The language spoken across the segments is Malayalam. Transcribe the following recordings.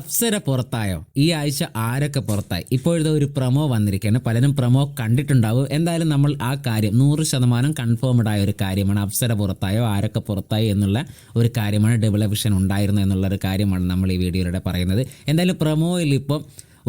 അപ്സര പുറത്തായോ? ഈ ആഴ്ച ആരൊക്കെ പുറത്തായി? ഇപ്പോഴത്തെ ഒരു പ്രൊമോ വന്നിരിക്കുകയാണ്. പലരും പ്രൊമോ കണ്ടിട്ടുണ്ടാവും. എന്തായാലും നമ്മൾ ആ കാര്യം 100% കൺഫേംഡ് ആയ ഒരു കാര്യമാണ്. അപ്സര പുറത്തായോ, ആരൊക്കെ പുറത്തായി എന്നുള്ള ഒരു കാര്യമാണ്. ഡബിൾ എവിക്ഷൻ ഉണ്ടായിരുന്നു എന്നുള്ള ഒരു കാര്യമാണ് നമ്മൾ ഈ വീഡിയോയിലൂടെ പറയുന്നത്. എന്തായാലും പ്രൊമോയിൽ ഇപ്പോൾ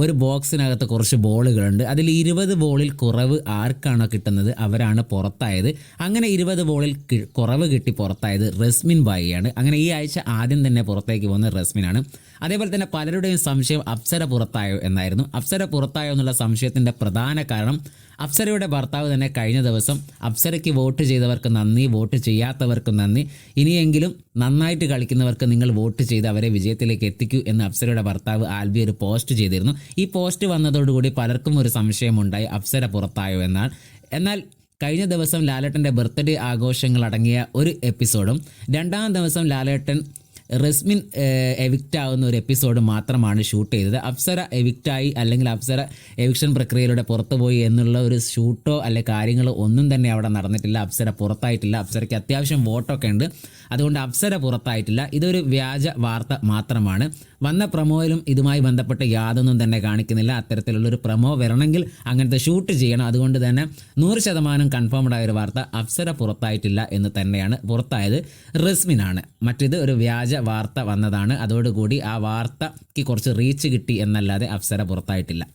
ഒരു ബോക്സിനകത്ത് കുറച്ച് ബോളുകളുണ്ട്. അതിൽ 20 ബോളിൽ കുറവ് ആർക്കാണോ കിട്ടുന്നത് അവരാണ് പുറത്തായത്. അങ്ങനെ 20 ബോളിൽ കുറവ് കിട്ടി പുറത്തായത് റസ്മിൻ ബായിയാണ്. അങ്ങനെ ഈ ആഴ്ച ആദ്യം തന്നെ പുറത്തേക്ക് പോകുന്നത് റസ്മിനാണ്. അതേപോലെ തന്നെ പലരുടെയും സംശയം അപ്സര പുറത്തായോ എന്നായിരുന്നു. അപ്സര പുറത്തായോ എന്നുള്ള സംശയത്തിൻ്റെ പ്രധാന കാരണം അപ്സരയുടെ ഭർത്താവ് തന്നെ കഴിഞ്ഞ ദിവസം അപ്സരയ്ക്ക് വോട്ട് ചെയ്തവർക്ക് നന്ദി, വോട്ട് ചെയ്യാത്തവർക്ക് നന്ദി, ഇനിയെങ്കിലും നന്നായിട്ട് കളിക്കുന്നവർക്ക് നിങ്ങൾ വോട്ട് ചെയ്ത് അവരെ വിജയത്തിലേക്ക് എത്തിക്കൂ എന്ന് അപ്സരയുടെ ഭർത്താവ് ആൽബി ഒരു പോസ്റ്റ് ചെയ്തിരുന്നു. ഈ പോസ്റ്റ് വന്നതോടുകൂടി പലർക്കും ഒരു സംശയമുണ്ടായി അപ്സര പുറത്തായോ എന്നാണ്. എന്നാൽ കഴിഞ്ഞ ദിവസം ലാലേട്ടൻ്റെ ബർത്ത്ഡേ ആഘോഷങ്ങൾ അടങ്ങിയ ഒരു എപ്പിസോഡും രണ്ടാം ദിവസം ലാലേട്ടൻ റസ്മിൻ എവിക്റ്റ് ആവുന്ന ഒരു എപ്പിസോഡ് മാത്രമാണ് ഷൂട്ട് ചെയ്തത്. അപ്സര എവിക്റ്റായി അല്ലെങ്കിൽ അപ്സര എവിക്ഷൻ പ്രക്രിയയിലൂടെ പുറത്തുപോയി എന്നുള്ള ഒരു ഷൂട്ടോ അല്ലെ കാര്യങ്ങളോ ഒന്നും തന്നെ അവിടെ നടന്നിട്ടില്ല. അപ്സര പുറത്തായിട്ടില്ല. അപ്സരയ്ക്ക് അത്യാവശ്യം വോട്ടൊക്കെ ഉണ്ട്. അതുകൊണ്ട് അപ്സര പുറത്തായിട്ടില്ല. ഇതൊരു വ്യാജ വാർത്ത മാത്രമാണ്. വന്ന പ്രൊമോയിലും ഇതുമായി ബന്ധപ്പെട്ട് യാതൊന്നും തന്നെ കാണിക്കുന്നില്ല. അത്തരത്തിലുള്ളൊരു പ്രൊമോ വരണമെങ്കിൽ അങ്ങനത്തെ ഷൂട്ട് ചെയ്യണം. അതുകൊണ്ട് തന്നെ 100% കൺഫേംഡ് ആയ ഒരു വാർത്ത അപ്സര പുറത്തായിട്ടില്ല എന്ന് തന്നെയാണ്. പുറത്തായത് റസ്മിനാണ്. മറ്റേത് ഒരു വ്യാജ വാർത്ത വന്നതാണ്. അതോടുകൂടി ആ വാർത്തയ്ക്ക് കുറച്ച് റീച്ച് കിട്ടി എന്നല്ലാതെ അപ്സര പുറത്തായിട്ടില്ല.